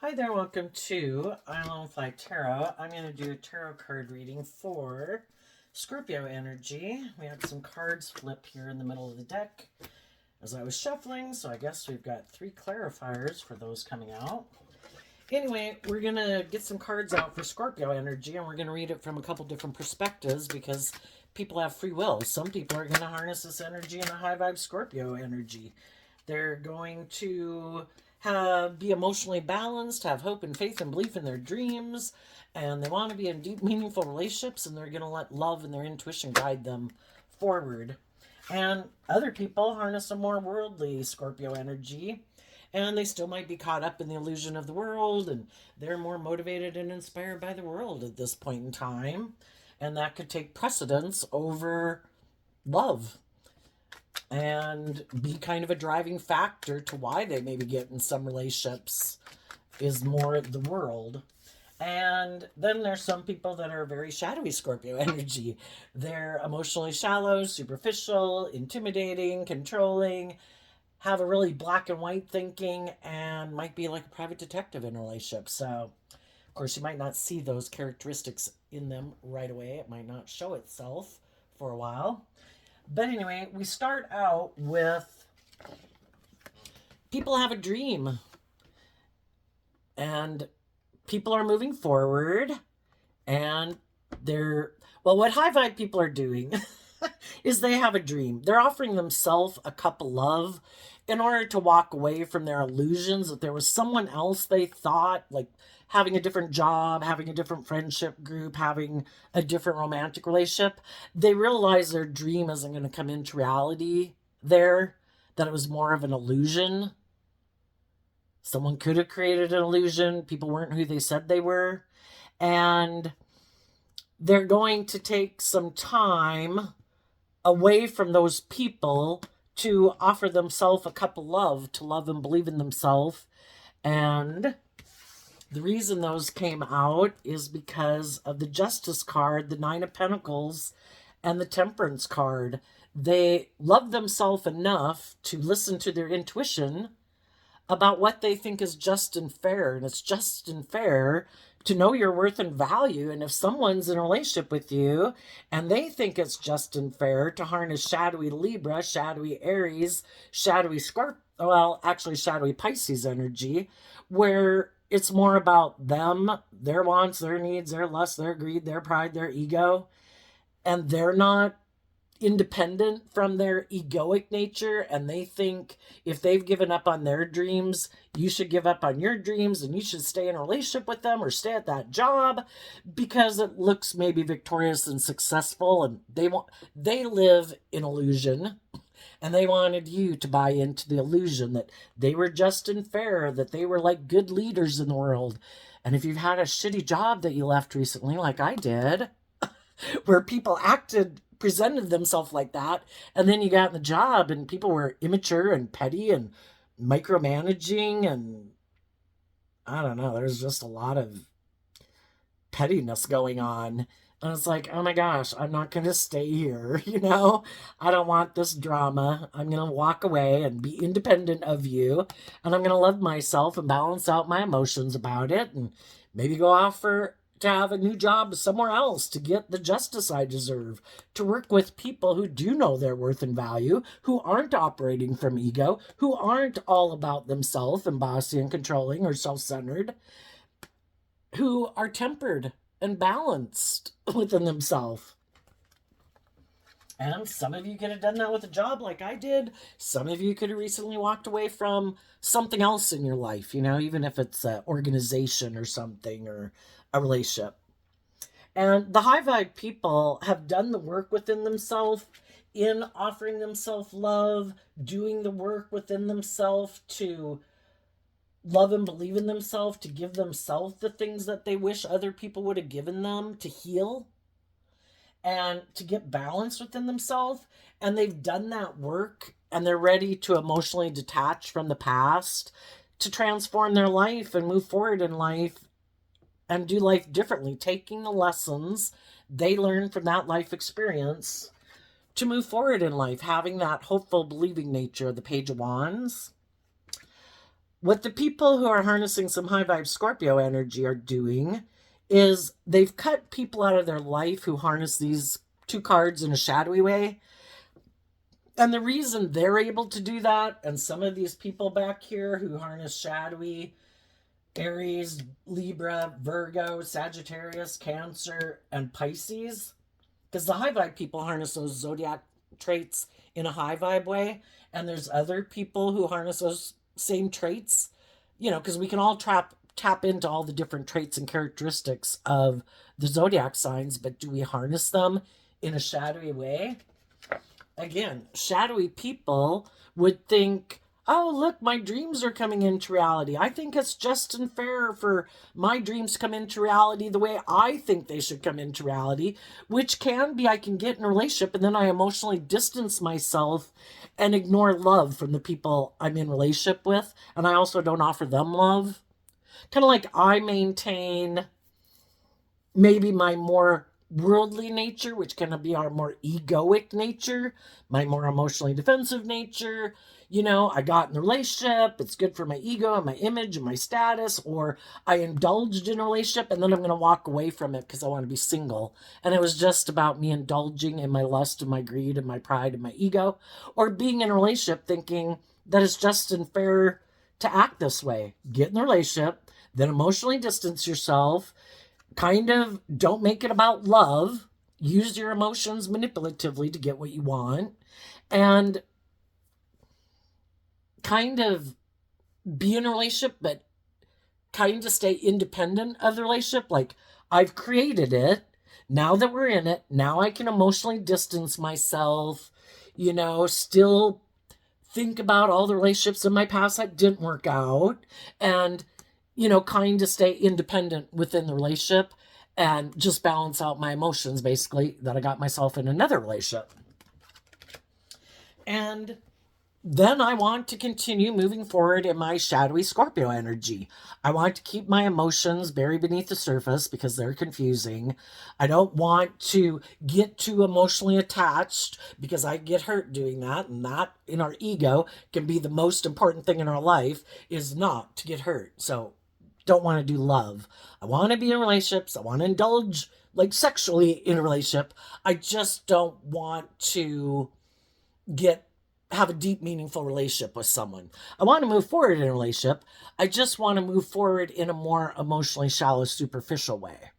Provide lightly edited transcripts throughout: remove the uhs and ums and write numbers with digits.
Hi there, welcome to Island Fly Tarot. I'm going to do a tarot card reading for Scorpio energy. We have some cards flip here in the middle of the deck as I was shuffling, so I guess we've got 3 clarifiers for those coming out. Anyway, we're going to get some cards out for Scorpio energy, and we're going to read it from a couple different perspectives because people have free will. Some people are going to harness this energy in a high vibe Scorpio energy. They're going to be emotionally balanced, have hope and faith and belief in their dreams, and they want to be in deep, meaningful relationships, and they're going to let love and their intuition guide them forward. And other people harness a more worldly Scorpio energy, and they still might be caught up in the illusion of the world, and they're more motivated and inspired by the world at this point in time, and that could take precedence over love and be kind of a driving factor to why they maybe get in some relationships is more the world. And then there's some people that are very shadowy Scorpio energy. They're emotionally shallow, superficial, intimidating, controlling, have a really black and white thinking, and might be like a private detective in a relationship. So, of course, you might not see those characteristics in them right away. It might not show itself for a while. But anyway, we start out with people have a dream and people are moving forward and what high vibe people are doing is they have a dream. They're offering themselves a cup of love in order to walk away from their illusions that there was someone else they thought, like having a different job, having a different friendship group, having a different romantic relationship. They realize their dream isn't going to come into reality there, that it was more of an illusion. Someone could have created an illusion. People weren't who they said they were. And they're going to take some time away from those people to offer themselves a cup of love, to love and believe in themselves. And the reason those came out is because of the Justice card, the 9 of Pentacles, and the Temperance card. They love themselves enough to listen to their intuition about what they think is just and fair. And it's just and fair to know your worth and value. And if someone's in a relationship with you and they think it's just and fair to harness shadowy Libra, shadowy Aries, shadowy shadowy Pisces energy, where it's more about them, their wants, their needs, their lust, their greed, their pride, their ego, and they're not independent from their egoic nature, and they think if they've given up on their dreams, you should give up on your dreams and you should stay in a relationship with them or stay at that job because it looks maybe victorious and successful, and they live in illusion, and they wanted you to buy into the illusion that they were just and fair, that they were like good leaders in the world. And if you've had a shitty job that you left recently, like I did, where people presented themselves like that, and then you got in the job and people were immature and petty and micromanaging, and I don't know, there's just a lot of pettiness going on. And it's like, oh my gosh, I'm not going to stay here. I don't want this drama. I'm going to walk away and be independent of you. And I'm going to love myself and balance out my emotions about it. And maybe go off to have a new job somewhere else to get the justice I deserve, to work with people who do know their worth and value, who aren't operating from ego, who aren't all about themselves and bossy and controlling or self-centered, who are tempered and balanced within themselves. And some of you could have done that with a job like I did. Some of you could have recently walked away from something else in your life, even if it's an organization or something or a relationship. And the high vibe people have done the work within themselves in offering themselves love, doing the work within themselves to love and believe in themselves, to give themselves the things that they wish other people would have given them, to heal and to get balance within themselves. And they've done that work, and they're ready to emotionally detach from the past, to transform their life and move forward in life and do life differently, taking the lessons they learned from that life experience to move forward in life, having that hopeful, believing nature of the Page of Wands. What the people who are harnessing some high vibe Scorpio energy are doing is they've cut people out of their life who harness these two cards in a shadowy way. And the reason they're able to do that, and some of these people back here who harness shadowy Aries, Libra, Virgo, Sagittarius, Cancer, and Pisces, because the high vibe people harness those zodiac traits in a high vibe way, and there's other people who harness those same traits, because we can all tap into all the different traits and characteristics of the zodiac signs, but do we harness them in a shadowy way? Again, shadowy people would think, oh, look, my dreams are coming into reality. I think it's just and fair for my dreams to come into reality the way I think they should come into reality, which can be I can get in a relationship and then I emotionally distance myself and ignore love from the people I'm in relationship with. And I also don't offer them love. Kind of like I maintain maybe my more worldly nature, which can be our more egoic nature, my more emotionally defensive nature. I got in a relationship, it's good for my ego and my image and my status, or I indulged in a relationship and then I'm going to walk away from it because I want to be single. And it was just about me indulging in my lust and my greed and my pride and my ego, or being in a relationship thinking that it's just and fair to act this way. Get in a relationship, then emotionally distance yourself, kind of don't make it about love, use your emotions manipulatively to get what you want, and kind of be in a relationship, but kind of stay independent of the relationship. Like, I've created it. Now that we're in it, now I can emotionally distance myself, still think about all the relationships in my past that didn't work out, and, kind of stay independent within the relationship and just balance out my emotions, basically, that I got myself in another relationship. And then I want to continue moving forward in my shadowy Scorpio energy. I want to keep my emotions buried beneath the surface because they're confusing. I don't want to get too emotionally attached because I get hurt doing that. And that in our ego can be the most important thing in our life, is not to get hurt. So don't want to do love. I want to be in relationships. I want to indulge like sexually in a relationship. I just don't want to have a deep, meaningful relationship with someone. I want to move forward in a relationship. I just want to move forward in a more emotionally shallow, superficial way.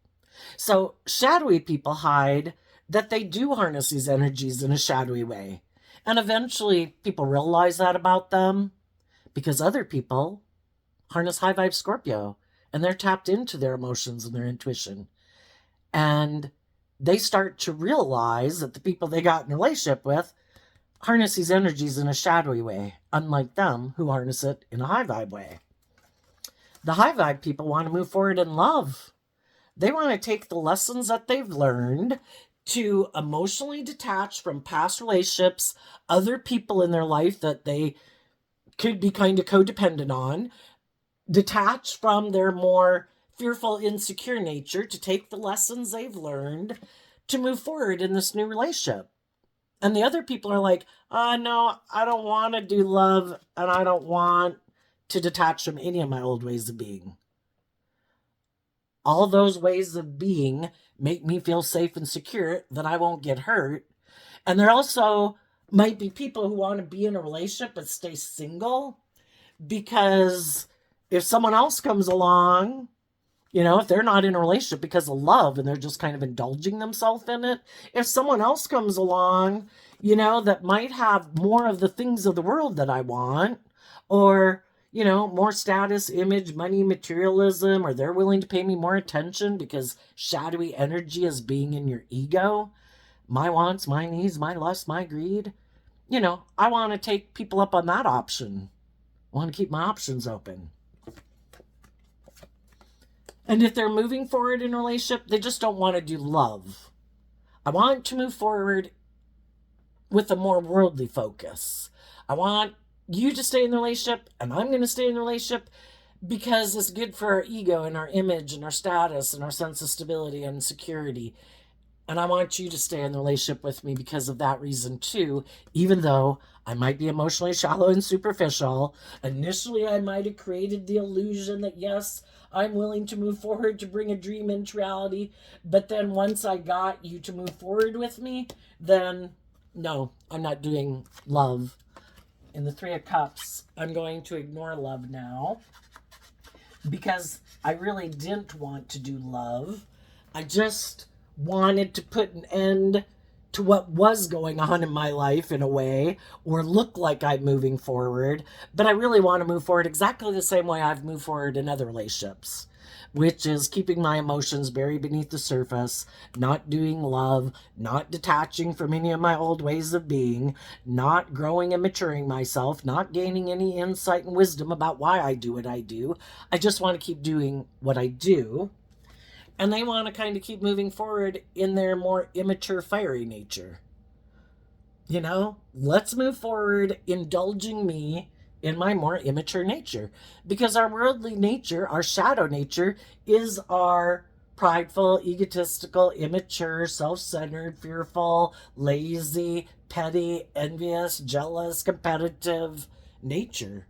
So shadowy people hide that they do harness these energies in a shadowy way. And eventually people realize that about them because other people harness high vibe Scorpio and they're tapped into their emotions and their intuition. And they start to realize that the people they got in a relationship with harness these energies in a shadowy way, unlike them who harness it in a high vibe way. The high vibe people want to move forward in love. They want to take the lessons that they've learned to emotionally detach from past relationships, other people in their life that they could be kind of codependent on, detach from their more fearful, insecure nature to take the lessons they've learned to move forward in this new relationship. And the other people are like, no, I don't want to do love and I don't want to detach from any of my old ways of being. All those ways of being make me feel safe and secure that I won't get hurt. And there also might be people who want to be in a relationship but stay single because if someone else comes along, if they're not in a relationship because of love and they're just kind of indulging themselves in it, if someone else comes along, that might have more of the things of the world that I want, or, more status, image, money, materialism, or they're willing to pay me more attention because shadowy energy is being in your ego, my wants, my needs, my lust, my greed. I want to take people up on that option. I want to keep my options open. And if they're moving forward in a relationship, they just don't want to do love. I want to move forward with a more worldly focus. I want you to stay in the relationship, and I'm going to stay in the relationship because it's good for our ego and our image and our status and our sense of stability and security. And I want you to stay in the relationship with me because of that reason too, even though I might be emotionally shallow and superficial. Initially, I might have created the illusion that, yes, I'm willing to move forward to bring a dream into reality. But then once I got you to move forward with me, then no, I'm not doing love. In the Three of Cups, I'm going to ignore love now because I really didn't want to do love. I just wanted to put an end to what was going on in my life in a way, or look like I'm moving forward. But I really want to move forward exactly the same way I've moved forward in other relationships, which is keeping my emotions buried beneath the surface, not doing love, not detaching from any of my old ways of being, not growing and maturing myself, not gaining any insight and wisdom about why I do what I do. I just want to keep doing what I do. And they want to kind of keep moving forward in their more immature, fiery nature. You know, let's move forward indulging me in my more immature nature. Because our worldly nature, our shadow nature, is our prideful, egotistical, immature, self centered, fearful, lazy, petty, envious, jealous, competitive nature.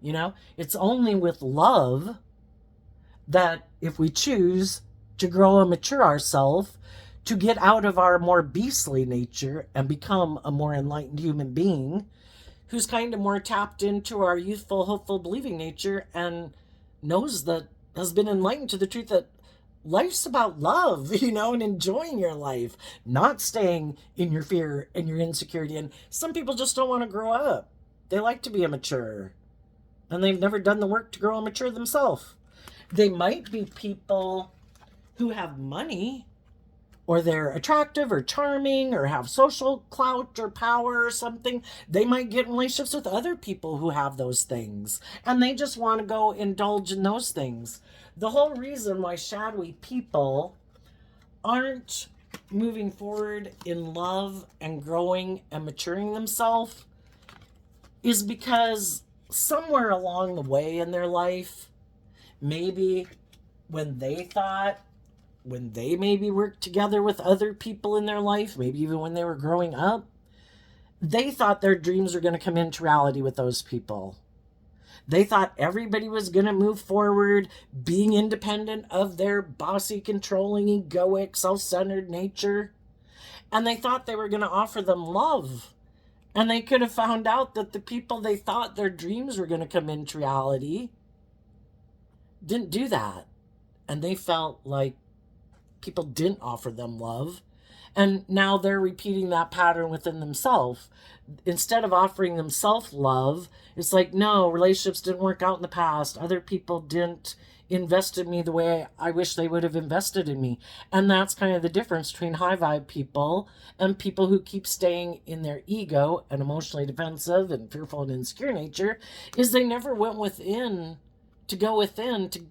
You know, it's only with love that if we choose to grow and mature ourselves, to get out of our more beastly nature and become a more enlightened human being who's kind of more tapped into our youthful, hopeful, believing nature and knows that, has been enlightened to the truth that life's about love, you know, and enjoying your life, not staying in your fear and your insecurity. And some people just don't want to grow up. They like to be immature and they've never done the work to grow and mature themselves. They might be people who have money, or they're attractive or charming or have social clout or power or something. They might get in relationships with other people who have those things and they just want to go indulge in those things. The whole reason why shadowy people aren't moving forward in love and growing and maturing themselves is because somewhere along the way in their life, maybe when they maybe worked together with other people in their life, maybe even when they were growing up, they thought their dreams were going to come into reality with those people. They thought everybody was going to move forward, being independent of their bossy, controlling, egoic, self-centered nature. And they thought they were going to offer them love. And they could have found out that the people they thought their dreams were going to come into reality didn't do that. And they felt like people didn't offer them love. And now they're repeating that pattern within themselves. Instead of offering themselves love, it's like, no, relationships didn't work out in the past. Other people didn't invest in me the way I wish they would have invested in me. And that's kind of the difference between high vibe people and people who keep staying in their ego and emotionally defensive and fearful and insecure nature, is they never went within to go within to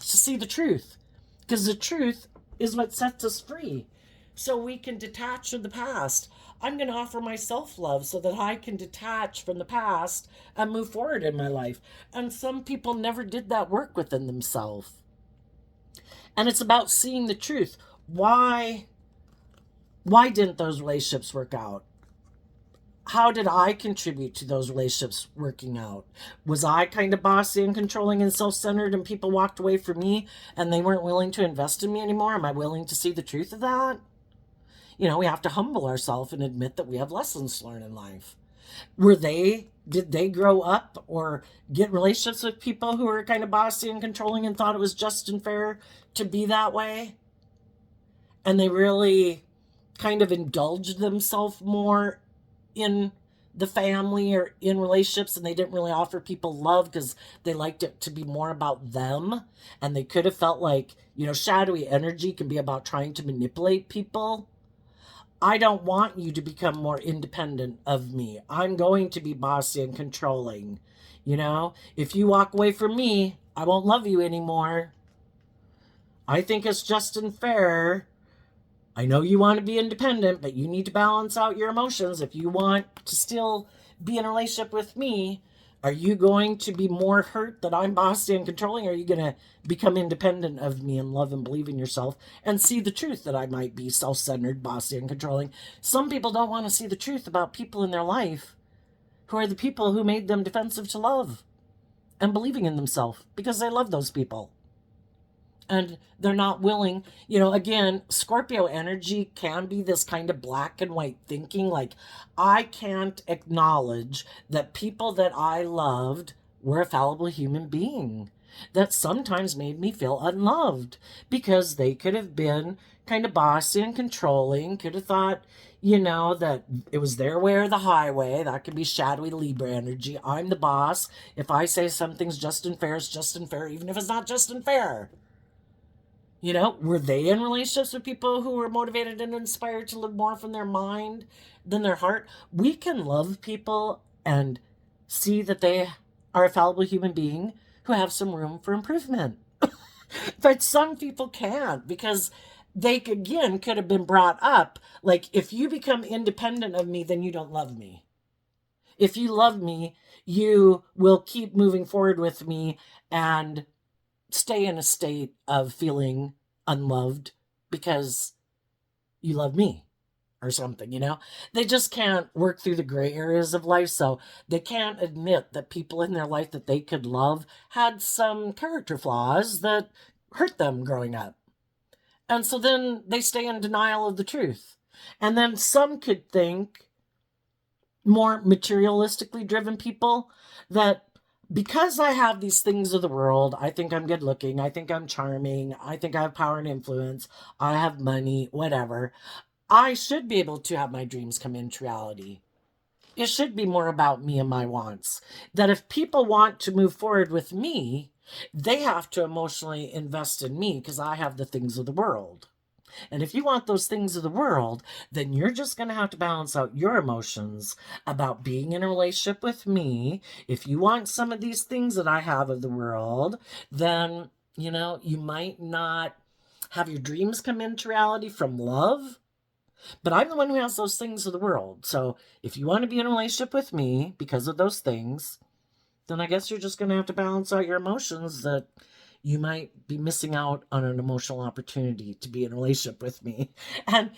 see the truth. Because the truth is what sets us free. So we can detach from the past. I'm going to offer myself love so that I can detach from the past and move forward in my life. And some people never did that work within themselves. And it's about seeing the truth. Why didn't those relationships work out? How did I contribute to those relationships working out? Was I kind of bossy and controlling and self-centered and people walked away from me and they weren't willing to invest in me anymore? Am I willing to see the truth of that? You know, we have to humble ourselves and admit that we have lessons to learn in life. Did they grow up or get relationships with people who were kind of bossy and controlling and thought it was just and fair to be that way? And they really kind of indulged themselves more in the family or in relationships, and they didn't really offer people love because they liked it to be more about them. And they could have felt like, you know, shadowy energy can be about trying to manipulate people. I don't want you to become more independent of me. I'm going to be bossy and controlling. You know, if you walk away from me, I won't love you anymore. I think it's just and fair. I know you want to be independent, but you need to balance out your emotions. If you want to still be in a relationship with me, Are you going to be more hurt that I'm bossy and controlling? Or are you going to become independent of me and love and believe in yourself and see the truth that I might be self-centered, bossy, and controlling? Some people don't want to see the truth about people in their life who are the people who made them defensive to love and believing in themselves because they love those people. And they're not willing, again, Scorpio energy can be this kind of black and white thinking. Like, I can't acknowledge that people that I loved were a fallible human being that sometimes made me feel unloved because they could have been kind of bossy and controlling, could have thought, that it was their way or the highway. That could be shadowy Libra energy. I'm the boss. If I say something's just and fair, it's just and fair, even if it's not just and fair. Were they in relationships with people who were motivated and inspired to live more from their mind than their heart? We can love people and see that they are a fallible human being who have some room for improvement. But some people can't because they, again, could have been brought up like, if you become independent of me, then you don't love me. If you love me, you will keep moving forward with me and stay in a state of feeling unloved because you love me or something, They just can't work through the gray areas of life, so they can't admit that people in their life that they could love had some character flaws that hurt them growing up. And so then they stay in denial of the truth. And then some could think, more materialistically driven people, that because I have these things of the world, I think I'm good looking, I think I'm charming, I think I have power and influence, I have money, whatever, I should be able to have my dreams come into reality. It should be more about me and my wants. That if people want to move forward with me, they have to emotionally invest in me because I have the things of the world. And if you want those things of the world, then you're just going to have to balance out your emotions about being in a relationship with me. If you want some of these things that I have of the world, then, you might not have your dreams come into reality from love. But I'm the one who has those things of the world. So if you want to be in a relationship with me because of those things, then I guess you're just going to have to balance out your emotions that you might be missing out on an emotional opportunity to be in a relationship with me. And,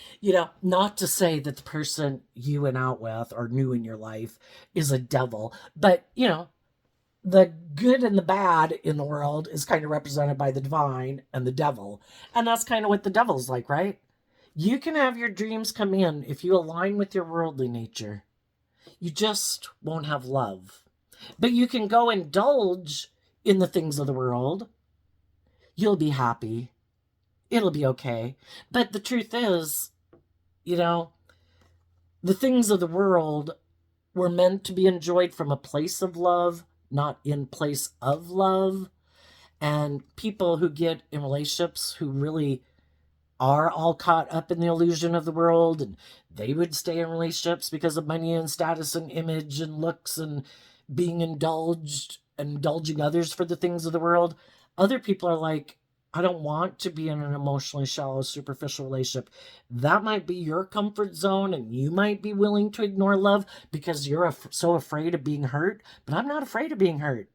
not to say that the person you went out with or knew in your life is a devil, but, the good and the bad in the world is kind of represented by the divine and the devil. And that's kind of what the devil's like, right? You can have your dreams come in if you align with your worldly nature. You just won't have love. But you can go indulge in the things of the world. You'll be happy. It'll be okay. But the truth is, the things of the world were meant to be enjoyed from a place of love, not in place of love. And people who get in relationships who really are all caught up in the illusion of the world, and they would stay in relationships because of money and status and image and looks and being indulging others for the things of the world. Other people are like, I don't want to be in an emotionally shallow, superficial relationship. That might be your comfort zone, and you might be willing to ignore love because you're so afraid of being hurt. But I'm not afraid of being hurt.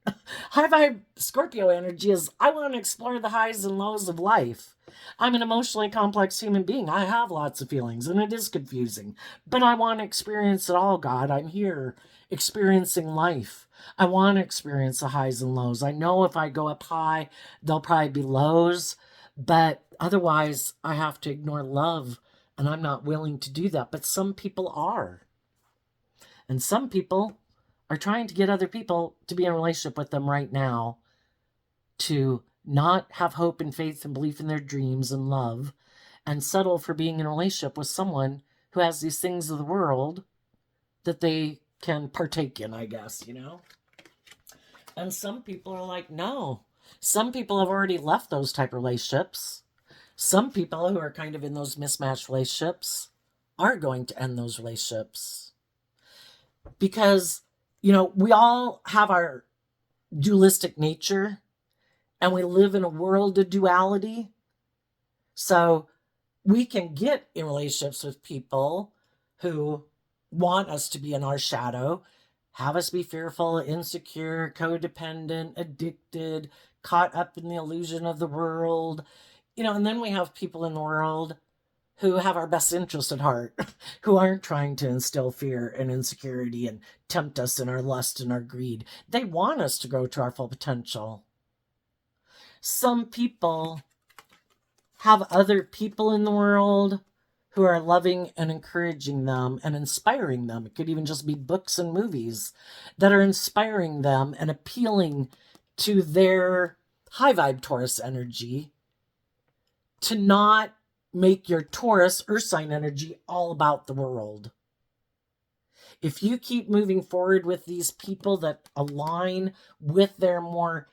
High vibe Scorpio energy is, I want to explore the highs and lows of life. I'm an emotionally complex human being. I have lots of feelings, and it is confusing. But I want to experience it all, God. I'm here experiencing life. I want to experience the highs and lows. I know if I go up high, there'll probably be lows, but otherwise I have to ignore love, and I'm not willing to do that. But some people are. And some people are trying to get other people to be in a relationship with them right now, to not have hope and faith and belief in their dreams and love, and settle for being in a relationship with someone who has these things of the world that they can partake in, I guess, And some people are like, no. Some people have already left those type of relationships. Some people who are kind of in those mismatched relationships are going to end those relationships. Because, we all have our dualistic nature, and we live in a world of duality. So we can get in relationships with people who want us to be in our shadow, have us be fearful, insecure, codependent, addicted, caught up in the illusion of the world. And then we have people in the world who have our best interest at heart, who aren't trying to instill fear and insecurity and tempt us in our lust and our greed. They want us to grow to our full potential. Some people have other people in the world who are loving and encouraging them and inspiring them. It could even just be books and movies that are inspiring them and appealing to their high vibe Taurus energy to not make your Taurus earth sign energy all about the world. If you keep moving forward with these people that align with their more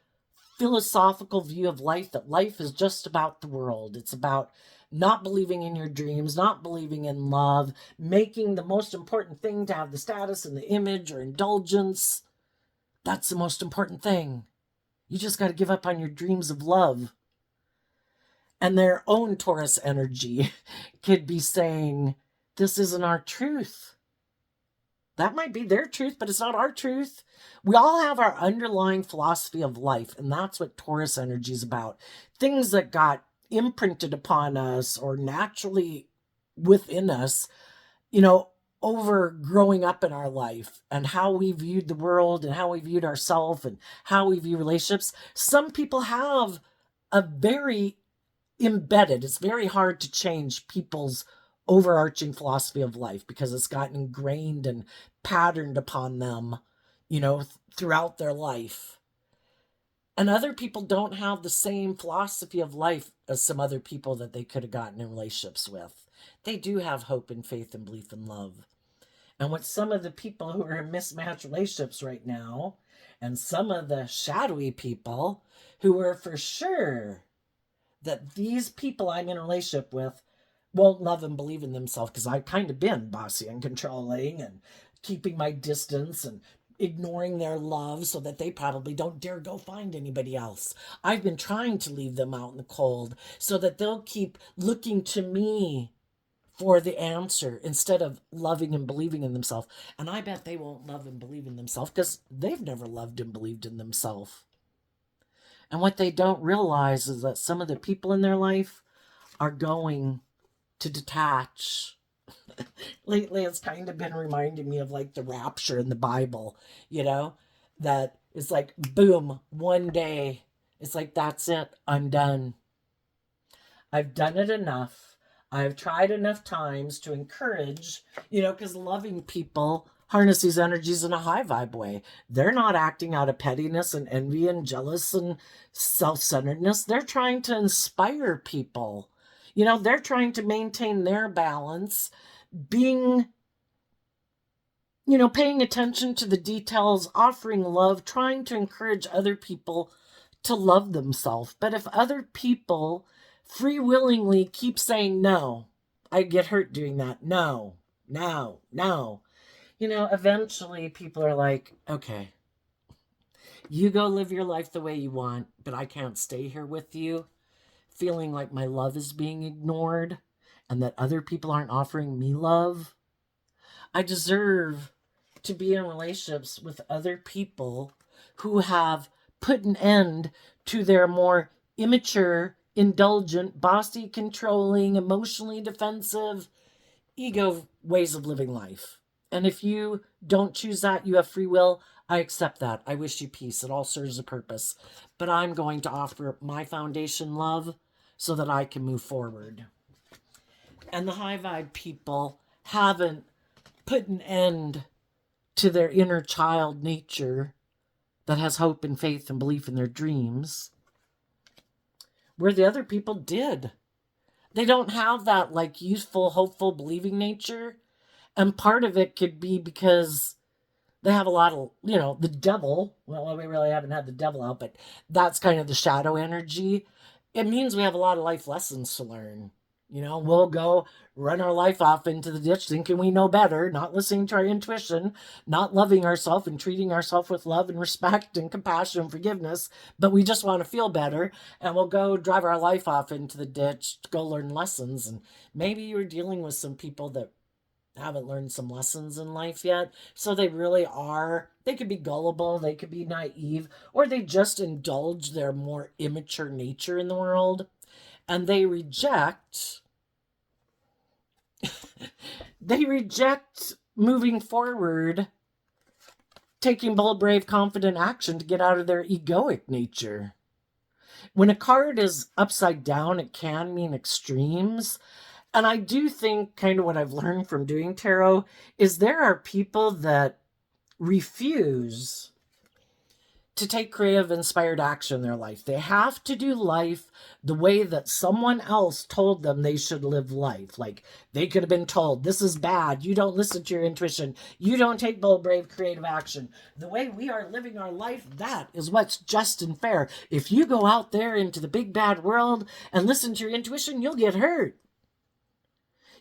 philosophical view of life, that life is just about the world. It's about not believing in your dreams, not believing in love, making the most important thing to have the status and the image or indulgence. That's the most important thing. You just got to give up on your dreams of love. And their own Taurus energy could be saying, this isn't our truth. That might be their truth, but it's not our truth. We all have our underlying philosophy of life, and that's what Taurus energy is about. Things that got imprinted upon us or naturally within us, over growing up in our life and how we viewed the world and how we viewed ourselves and how we view relationships. Some people have a very embedded, it's very hard to change people's overarching philosophy of life because it's gotten ingrained and patterned upon them, throughout their life. And other people don't have the same philosophy of life as some other people that they could have gotten in relationships with. They do have hope and faith and belief and love. And with some of the people who are in mismatched relationships right now, and some of the shadowy people who are for sure that these people I'm in a relationship with won't love and believe in themselves, because I've kind of been bossy and controlling and keeping my distance and ignoring their love so that they probably don't dare go find anybody else. I've been trying to leave them out in the cold so that they'll keep looking to me for the answer instead of loving and believing in themselves. And I bet they won't love and believe in themselves because they've never loved and believed in themselves. And what they don't realize is that some of the people in their life are going to detach. Lately, it's kind of been reminding me of like the rapture in the Bible, that it's like, boom, one day. It's like, that's it. I'm done. I've done it enough. I've tried enough times to encourage, because loving people harness these energies in a high vibe way. They're not acting out of pettiness and envy and jealous and self-centeredness. They're trying to inspire people. They're trying to maintain their balance, being, paying attention to the details, offering love, trying to encourage other people to love themselves. But if other people free willingly keep saying, no, I get hurt doing that. No, no, no. Eventually people are like, okay, you go live your life the way you want, but I can't stay here with you feeling like my love is being ignored and that other people aren't offering me love. I deserve to be in relationships with other people who have put an end to their more immature, indulgent, bossy, controlling, emotionally defensive, ego ways of living life. And if you don't choose that, you have free will, I accept that. I wish you peace. It all serves a purpose. But I'm going to offer my foundation love so that I can move forward. And the high vibe people haven't put an end to their inner child nature that has hope and faith and belief in their dreams, where the other people did. They don't have that like youthful, hopeful, believing nature. And part of it could be because they have a lot of, the devil. Well, we really haven't had the devil out, but that's kind of the shadow energy. It means we have a lot of life lessons to learn. We'll go run our life off into the ditch thinking we know better, not listening to our intuition, not loving ourselves and treating ourselves with love and respect and compassion and forgiveness, but we just want to feel better, and we'll go drive our life off into the ditch to go learn lessons. And maybe you're dealing with some people that haven't learned some lessons in life yet. So they really are, they could be gullible, they could be naive, or they just indulge their more immature nature in the world. And they reject moving forward, taking bold, brave, confident action to get out of their egoic nature. When a card is upside down, it can mean extremes. And I do think kind of what I've learned from doing tarot is there are people that refuse to take creative, inspired action in their life. They have to do life the way that someone else told them they should live life. Like they could have been told, this is bad. You don't listen to your intuition. You don't take bold, brave, creative action. The way we are living our life, that is what's just and fair. If you go out there into the big bad world and listen to your intuition, you'll get hurt.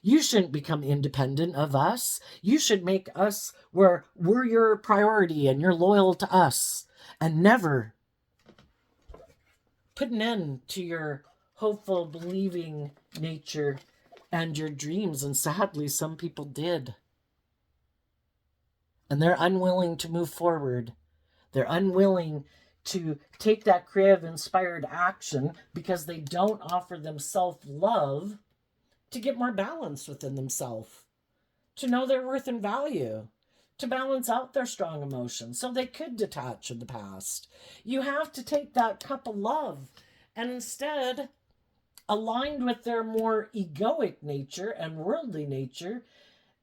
You shouldn't become independent of us. You should make us where we're your priority and you're loyal to us, and never put an end to your hopeful, believing nature and your dreams. And sadly, some people did. And they're unwilling to move forward. They're unwilling to take that creative, inspired action because they don't offer themselves love to get more balance within themselves, to know their worth and value, to balance out their strong emotions so they could detach from the past. You have to take that cup of love and instead, aligned with their more egoic nature and worldly nature,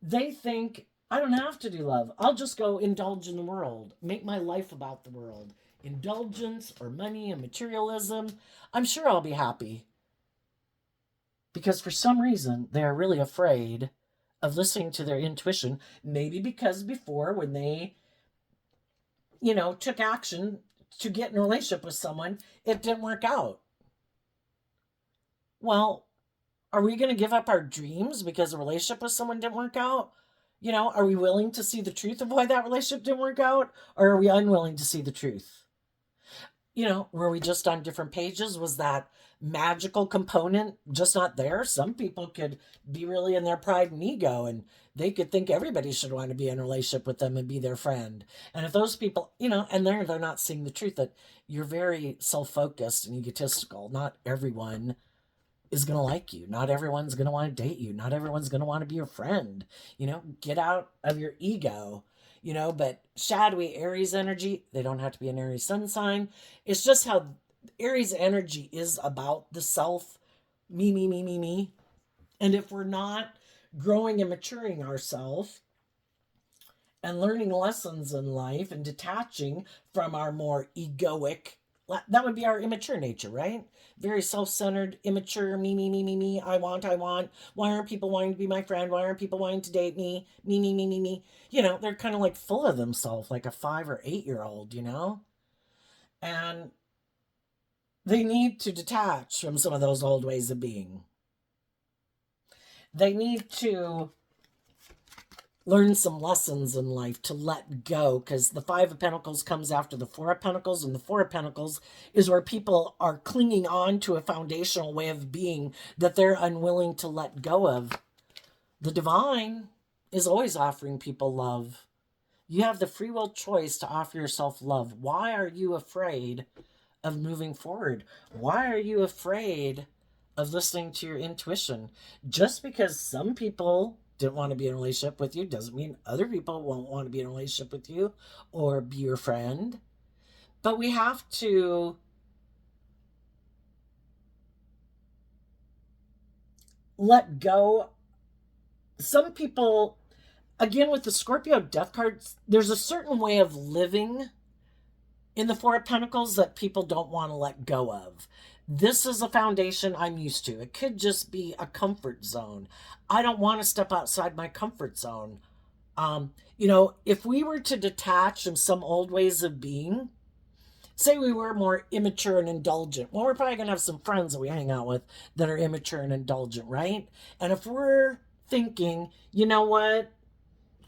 they think, I don't have to do love. I'll just go indulge in the world, make my life about the world. Indulgence or money and materialism, I'm sure I'll be happy. Because for some reason, they are really afraid of listening to their intuition. Maybe because before, when they, took action to get in a relationship with someone, it didn't work out. Well, are we going to give up our dreams because a relationship with someone didn't work out? Are we willing to see the truth of why that relationship didn't work out? Or are we unwilling to see the truth? Were we just on different pages? Was that magical component just not there? Some people could be really in their pride and ego, and they could think everybody should want to be in a relationship with them and be their friend. And if those people, and they're not seeing the truth that you're very self-focused and egotistical. Not everyone is going to like you. Not everyone's going to want to date you. Not everyone's going to want to be your friend. Get out of your ego. But shadowy Aries energy, they don't have to be an Aries sun sign. It's just how Aries energy is about the self, me, me, me, me, me. And if we're not growing and maturing ourselves and learning lessons in life and detaching from our more egoic, that would be our immature nature, right? Very self-centered, immature, me, me, me, me, me, I want. Why aren't people wanting to be my friend? Why aren't people wanting to date me? Me, me, me, me, me. They're kind of like full of themselves, like a 5 or 8-year-old, And they need to detach from some of those old ways of being. They need to learn some lessons in life to let go, because the 5 of Pentacles comes after the 4 of Pentacles, and the 4 of Pentacles is where people are clinging on to a foundational way of being that they're unwilling to let go of. The divine is always offering people love. You have the free will choice to offer yourself love. Why are you afraid of moving forward? Why are you afraid of listening to your intuition? Just because some people didn't want to be in a relationship with you doesn't mean other people won't want to be in a relationship with you or be your friend. But we have to let go. Some people, again, with the Scorpio death cards, there's a certain way of living in the 4 of Pentacles that people don't want to let go of. This is a foundation I'm used to. It could just be a comfort zone. I don't want to step outside my comfort zone. If we were to detach from some old ways of being, say we were more immature and indulgent, well, we're probably going to have some friends that we hang out with that are immature and indulgent, right? And if we're thinking, you know what,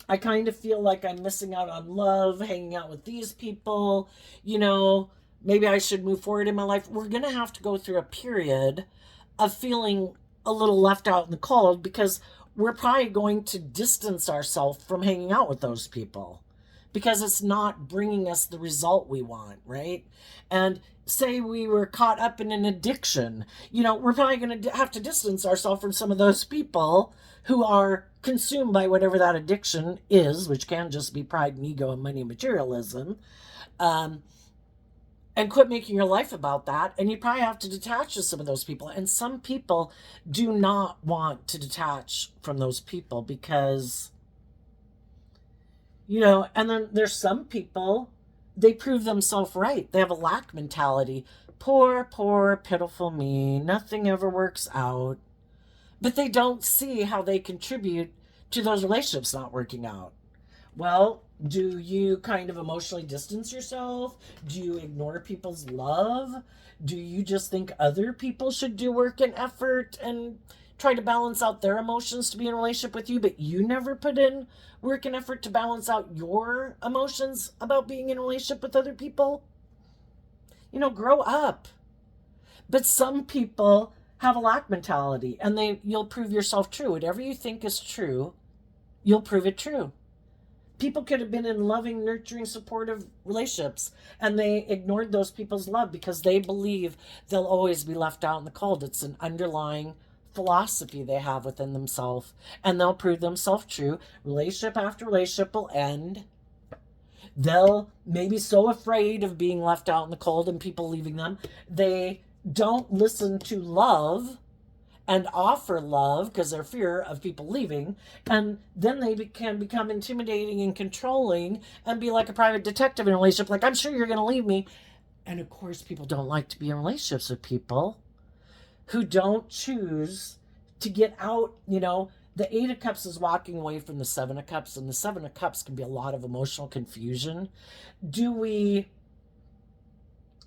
I kind of feel like I'm missing out on love, hanging out with these people, maybe I should move forward in my life. We're going to have to go through a period of feeling a little left out in the cold because we're probably going to distance ourselves from hanging out with those people because it's not bringing us the result we want, right? And say we were caught up in an addiction, we're probably going to have to distance ourselves from some of those people who are consumed by whatever that addiction is, which can just be pride and ego and money and materialism. And quit making your life about that. And you probably have to detach to some of those people. And some people do not want to detach from those people because, and then there's some people, they prove themselves right. They have a lack mentality. Poor, poor, pitiful me. Nothing ever works out. But they don't see how they contribute to those relationships not working out. Well, do you kind of emotionally distance yourself? Do you ignore people's love? Do you just think other people should do work and effort and try to balance out their emotions to be in a relationship with you, but you never put in work and effort to balance out your emotions about being in a relationship with other people? Grow up. But some people have a lack mentality and you'll prove yourself true. Whatever you think is true, you'll prove it true. People could have been in loving, nurturing, supportive relationships and they ignored those people's love because they believe they'll always be left out in the cold. It's an underlying philosophy they have within themselves, and they'll prove themselves true. Relationship after relationship will end. They'll maybe so afraid of being left out in the cold and people leaving them, they don't listen to love and offer love because they're fear of people leaving, and then they can become intimidating and controlling and be like a private detective in a relationship, like, I'm sure you're going to leave me. And of course people don't like to be in relationships with people who don't choose to get out. The Eight of Cups is walking away from the Seven of Cups, and the Seven of Cups can be a lot of emotional confusion. Do we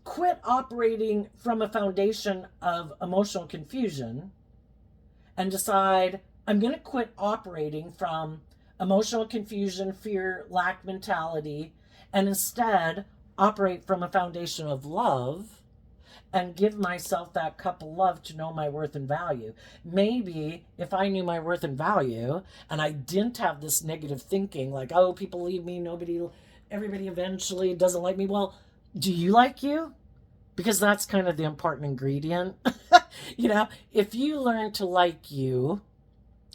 quit operating from a foundation of emotional confusion and decide, I'm going to quit operating from emotional confusion, fear, lack mentality, and instead operate from a foundation of love and give myself that cup of love to know my worth and value? Maybe if I knew my worth and value and I didn't have this negative thinking like, oh, people leave me, everybody eventually doesn't like me. Well, do you like you? Because that's kind of the important ingredient. If you learn to like you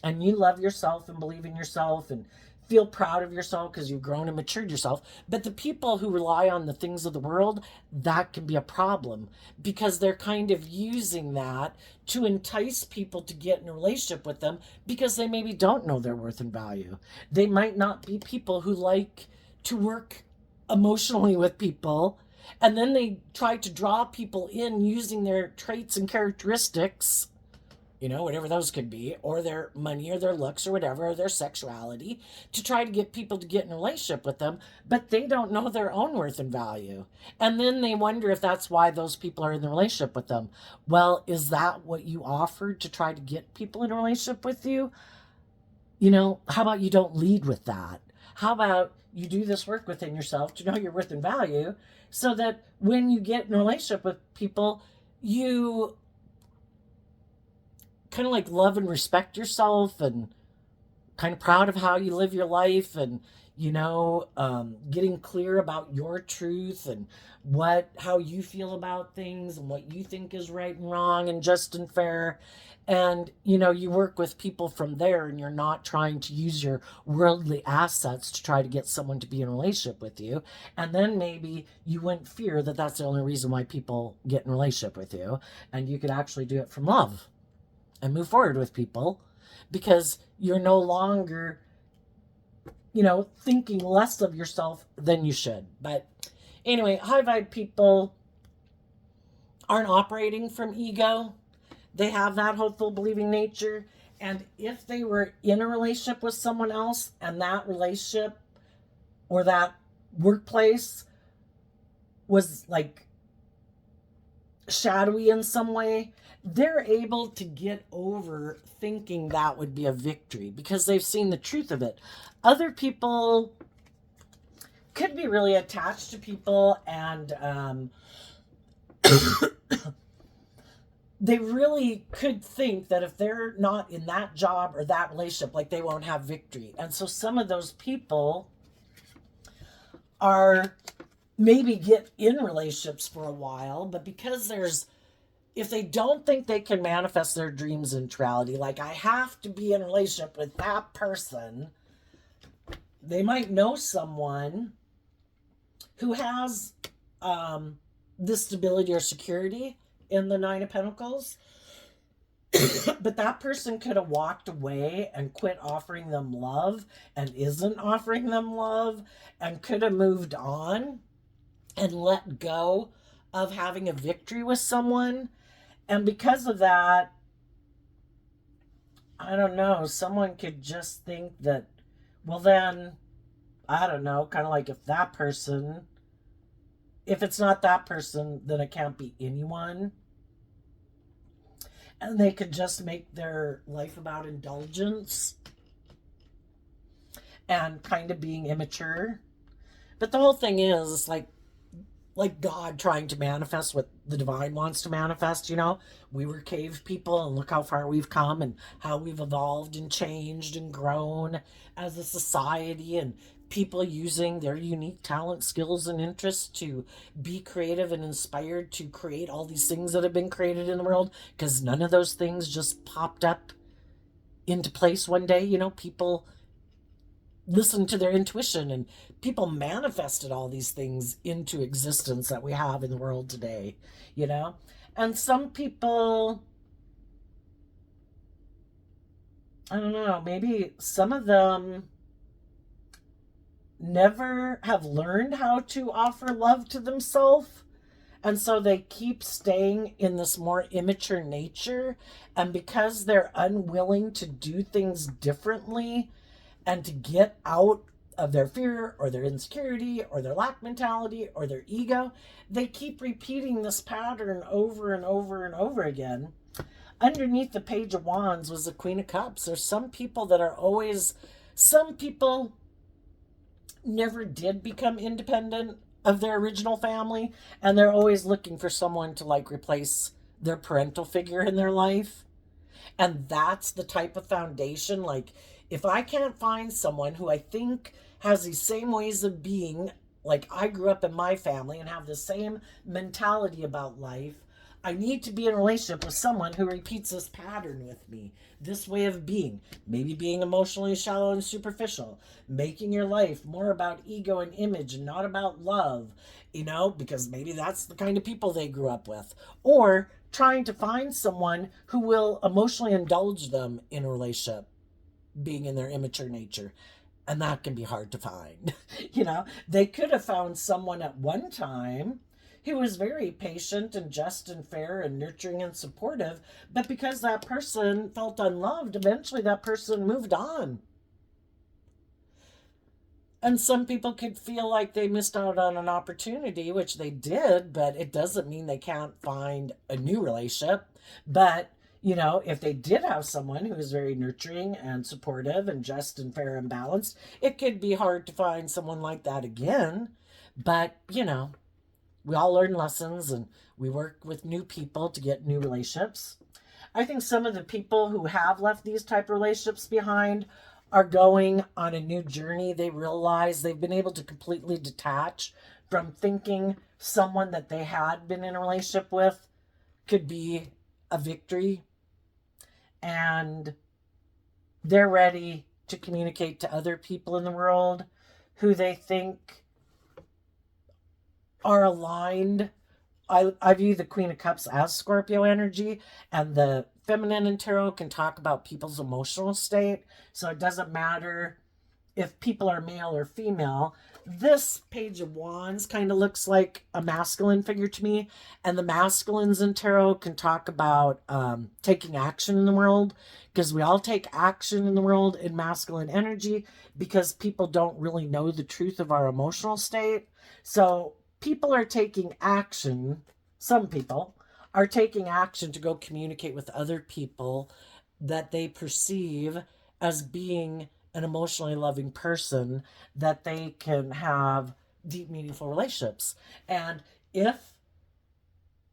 and you love yourself and believe in yourself and feel proud of yourself because you've grown and matured yourself, but the people who rely on the things of the world, that can be a problem because they're kind of using that to entice people to get in a relationship with them because they maybe don't know their worth and value. They might not be people who like to work emotionally with people, and then they try to draw people in using their traits and characteristics, whatever those could be, or their money or their looks or whatever, or their sexuality, to try to get people to get in a relationship with them, but they don't know their own worth and value. And then they wonder if that's why those people are in the relationship with them. Well, is that what you offered to try to get people in a relationship with you? How about you don't lead with that? How about you do this work within yourself to know your worth and value so that when you get in a relationship with people, you kind of like love and respect yourself and kind of proud of how you live your life and, getting clear about your truth and how you feel about things and what you think is right and wrong and just and fair. And, you work with people from there and you're not trying to use your worldly assets to try to get someone to be in a relationship with you. And then maybe you wouldn't fear that that's the only reason why people get in a relationship with you. And you could actually do it from love and move forward with people because you're no longer, thinking less of yourself than you should. But anyway, high vibe people aren't operating from ego. They have that hopeful, believing nature. And if they were in a relationship with someone else and that relationship or that workplace was like shadowy in some way, they're able to get over thinking that would be a victory because they've seen the truth of it. Other people could be really attached to people and they really could think that if they're not in that job or that relationship, like they won't have victory. And so some of those people are maybe get in relationships for a while, but because if they don't think they can manifest their dreams into reality, like I have to be in a relationship with that person, they might know someone who has this stability or security in the Nine of Pentacles. But that person could have walked away and quit offering them love and isn't offering them love and could have moved on and let go of having a victory with someone. And because of that, I don't know, someone could just think that, well, then, I don't know, kind of like if it's not that person, then it can't be anyone. And they could just make their life about indulgence and kind of being immature. But the whole thing is, it's like God trying to manifest what the divine wants to manifest, you know? We were cave people and look how far we've come and how we've evolved and changed and grown as a society, and people using their unique talent, skills, and interests to be creative and inspired to create all these things that have been created in the world, because none of those things just popped up into place one day. You know, people listened to their intuition and people manifested all these things into existence that we have in the world today, you know? And some people, I don't know, maybe some of them never have learned how to offer love to themselves. And so they keep staying in this more immature nature. And because they're unwilling to do things differently and to get out of their fear or their insecurity or their lack mentality or their ego, they keep repeating this pattern over and over and over again. Underneath the Page of Wands was the Queen of Cups. There's some people that are always, some people never did become independent of their original family, and they're always looking for someone to like replace their parental figure in their life. And that's the type of foundation. Like, if I can't find someone who I think has these same ways of being, like I grew up in my family and have the same mentality about life, I need to be in a relationship with someone who repeats this pattern with me, this way of being. Maybe being emotionally shallow and superficial, making your life more about ego and image and not about love, you know, because maybe that's the kind of people they grew up with. Or trying to find someone who will emotionally indulge them in a relationship, being in their immature nature. And that can be hard to find. You know, they could have found someone at one time who was very patient and just and fair and nurturing and supportive, but because that person felt unloved, eventually that person moved on. And some people could feel like they missed out on an opportunity, which they did, but it doesn't mean they can't find a new relationship. But, you know, if they did have someone who was very nurturing and supportive and just and fair and balanced, it could be hard to find someone like that again. But, you know, we all learn lessons and we work with new people to get new relationships. I think some of the people who have left these type of relationships behind are going on a new journey. They realize they've been able to completely detach from thinking someone that they had been in a relationship with could be a victory. And they're ready to communicate to other people in the world who they think are aligned. I view the Queen of Cups as Scorpio energy, and the feminine in tarot can talk about people's emotional state. So it doesn't matter if people are male or female. This Page of Wands kind of looks like a masculine figure to me, and the masculines in tarot can talk about taking action in the world, because we all take action in the world in masculine energy because people don't really know the truth of our emotional state. So people are taking action, some people are taking action to go communicate with other people that they perceive as being an emotionally loving person, that they can have deep, meaningful relationships. And if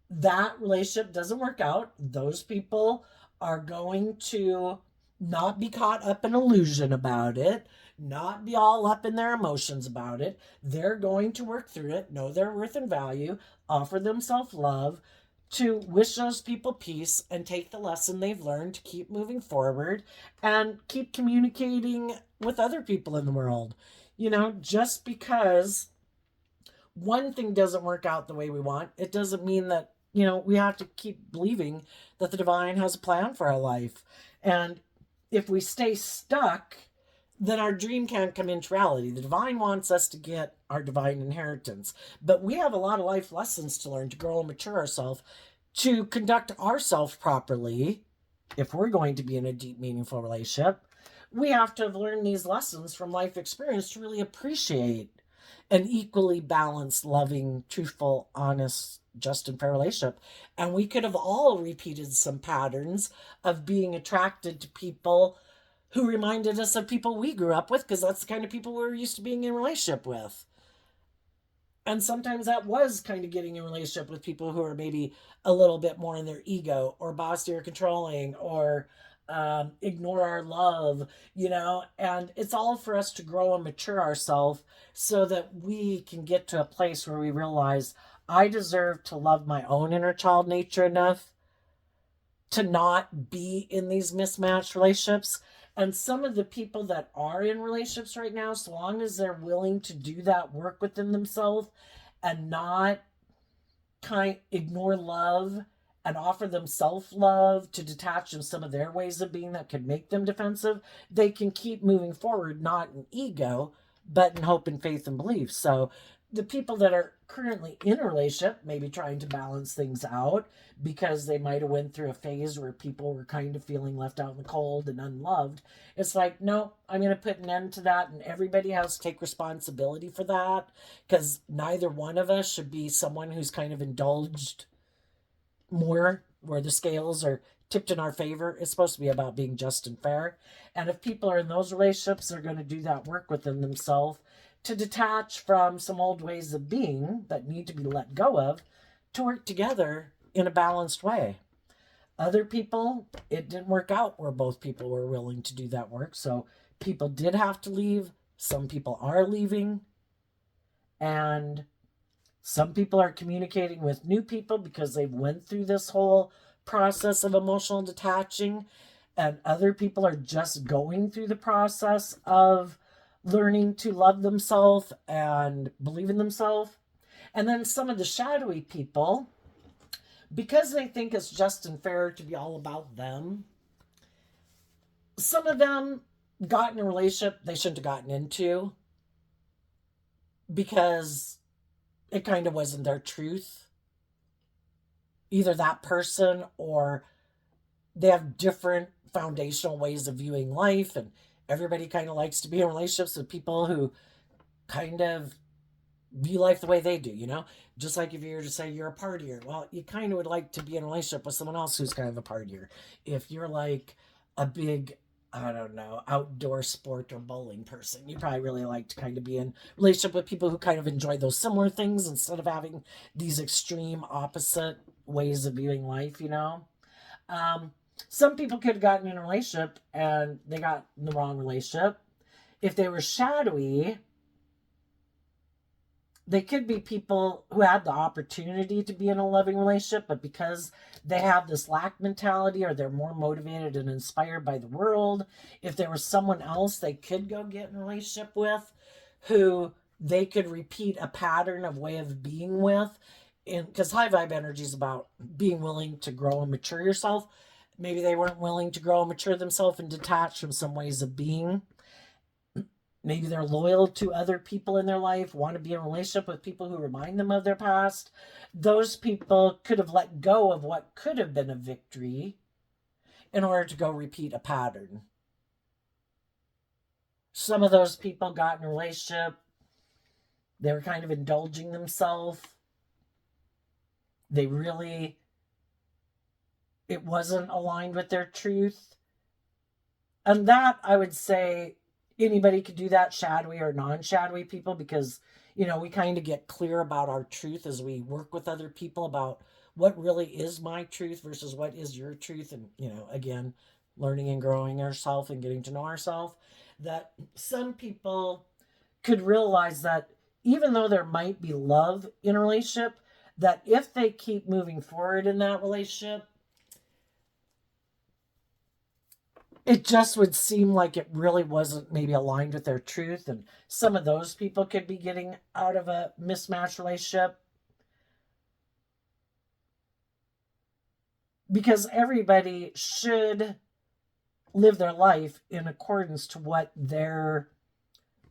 that relationship doesn't work out, those people are going to not be caught up in illusion about it, not be all up in their emotions about it. They're going to work through it, know their worth and value, offer them self love, to wish those people peace and take the lesson they've learned to keep moving forward and keep communicating with other people in the world. Just because one thing doesn't work out the way we want, it doesn't mean that, we have to keep believing that the divine has a plan for our life. And if we stay stuck, then our dream can't come into reality. The divine wants us to get our divine inheritance. But we have a lot of life lessons to learn to grow and mature ourselves, to conduct ourselves properly. If we're going to be in a deep, meaningful relationship, we have to have learned these lessons from life experience to really appreciate an equally balanced, loving, truthful, honest, just, and fair relationship. And we could have all repeated some patterns of being attracted to people who reminded us of people we grew up with, because that's the kind of people we're used to being in a relationship with. And sometimes that was kind of getting in a relationship with people who are maybe a little bit more in their ego, or bossy or controlling, or ignore our love, and it's all for us to grow and mature ourselves so that we can get to a place where we realize I deserve to love my own inner child nature enough to not be in these mismatched relationships. And some of the people that are in relationships right now, so long as they're willing to do that work within themselves and not ignore love and offer them self-love to detach from some of their ways of being that could make them defensive, they can keep moving forward, not in ego, but in hope and faith and belief. So the people that are currently in a relationship, maybe trying to balance things out because they might have went through a phase where people were kind of feeling left out in the cold and unloved. It's like, no, I'm going to put an end to that, and everybody has to take responsibility for that, because neither one of us should be someone who's kind of indulged more, where the scales are tipped in our favor. It's supposed to be about being just and fair. And if people are in those relationships, they're going to do that work within themselves to detach from some old ways of being that need to be let go of, to work together in a balanced way. Other people, it didn't work out where both people were willing to do that work. So people did have to leave. Some people are leaving. And some people are communicating with new people because they've went through this whole process of emotional detaching. And other people are just going through the process of learning to love themselves and believe in themselves. And then some of the shadowy people, because they think it's just and fair to be all about them, some of them got in a relationship they shouldn't have gotten into because it kind of wasn't their truth. Either that person, or they have different foundational ways of viewing life, and everybody kind of likes to be in relationships with people who kind of view life the way they do, just like if you were to say you're a partier, well, you kind of would like to be in a relationship with someone else who's kind of a partier. If you're like a big, I don't know, outdoor sport or bowling person, you probably really like to kind of be in relationship with people who kind of enjoy those similar things instead of having these extreme opposite ways of viewing life. um, some people could have gotten in a relationship and they got in the wrong relationship. If they were shadowy, they could be people who had the opportunity to be in a loving relationship, but because they have this lack mentality, or they're more motivated and inspired by the world, if there was someone else they could go get in a relationship with, who they could repeat a pattern of way of being with, because high vibe energy is about being willing to grow and mature yourself. Maybe they weren't willing to grow and mature themselves and detach from some ways of being. Maybe they're loyal to other people in their life, want to be in a relationship with people who remind them of their past. Those people could have let go of what could have been a victory in order to go repeat a pattern. Some of those people got in a relationship, they were kind of indulging themselves. It wasn't aligned with their truth. And that, I would say, anybody could do that, shadowy or non-shadowy people, because we kind of get clear about our truth as we work with other people about what really is my truth versus what is your truth. And, again, learning and growing ourselves and getting to know ourselves. That some people could realize that even though there might be love in a relationship, that if they keep moving forward in that relationship, it just would seem like it really wasn't maybe aligned with their truth. And some of those people could be getting out of a mismatched relationship because everybody should live their life in accordance to what they're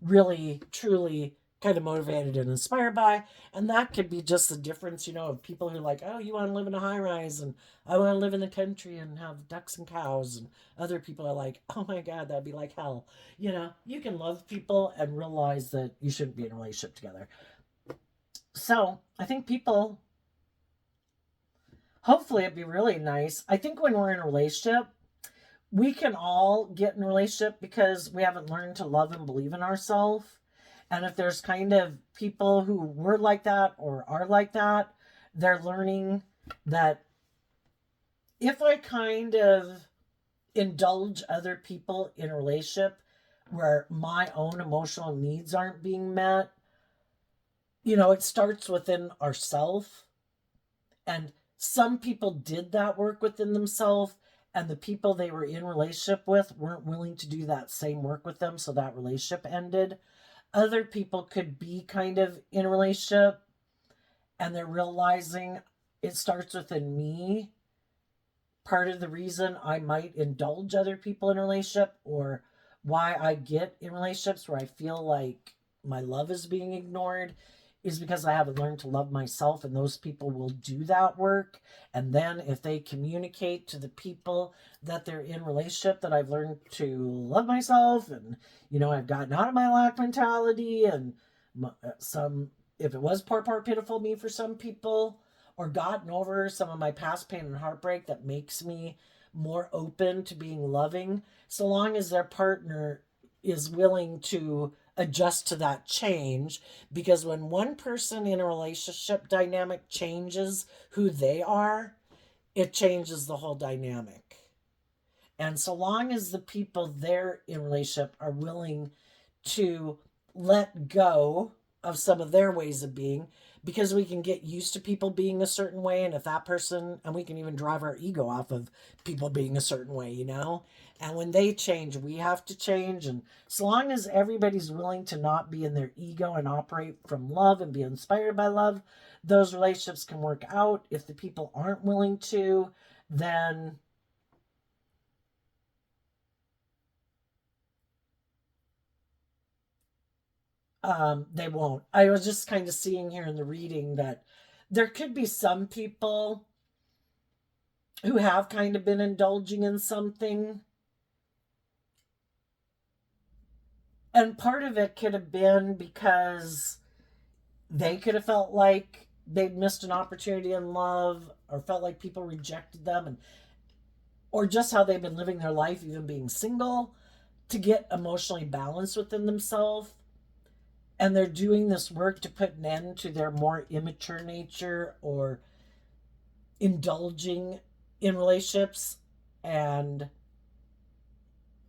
really, truly kind of motivated and inspired by. And that could be just the difference, of people who are like, oh, you want to live in a high rise and I want to live in the country and have ducks and cows. And other people are like, oh my God, that'd be like hell. You can love people and realize that you shouldn't be in a relationship together. So I think people, hopefully it'd be really nice. I think when we're in a relationship, we can all get in a relationship because we haven't learned to love and believe in ourselves. And if there's kind of people who were like that or are like that, they're learning that if I kind of indulge other people in a relationship where my own emotional needs aren't being met, it starts within ourselves. And some people did that work within themselves, and the people they were in relationship with weren't willing to do that same work with them, so that relationship ended. Other people could be kind of in a relationship and they're realizing it starts within me. Part of the reason I might indulge other people in a relationship, or why I get in relationships where I feel like my love is being ignored, is because I haven't learned to love myself, and those people will do that work. And then if they communicate to the people that they're in relationship that I've learned to love myself, and I've gotten out of my lack mentality, and some, if it was poor pitiful me for some people, or gotten over some of my past pain and heartbreak, that makes me more open to being loving, so long as their partner is willing to adjust to that change. Because when one person in a relationship dynamic changes who they are, it changes the whole dynamic. And so long as the people there in relationship are willing to let go of some of their ways of being, because we can get used to people being a certain way, and if that person, and we can even drive our ego off of people being a certain way. And when they change, we have to change. And so long as everybody's willing to not be in their ego and operate from love and be inspired by love, those relationships can work out. If the people aren't willing to, then they won't. I was just kind of seeing here in the reading that there could be some people who have kind of been indulging in something. And part of it could have been because they could have felt like they'd missed an opportunity in love, or felt like people rejected them, and or just how they've been living their life, even being single, to get emotionally balanced within themselves. And they're doing this work to put an end to their more immature nature, or indulging in relationships, and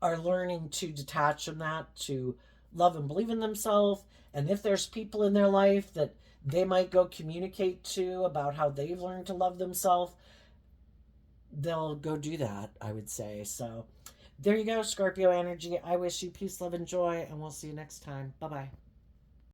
are learning to detach from that, to love and believe in themselves. And if there's people in their life that they might go communicate to about how they've learned to love themselves, they'll go do that, I would say. So there you go, Scorpio energy. I wish you peace, love, and joy, and we'll see you next time. Bye bye.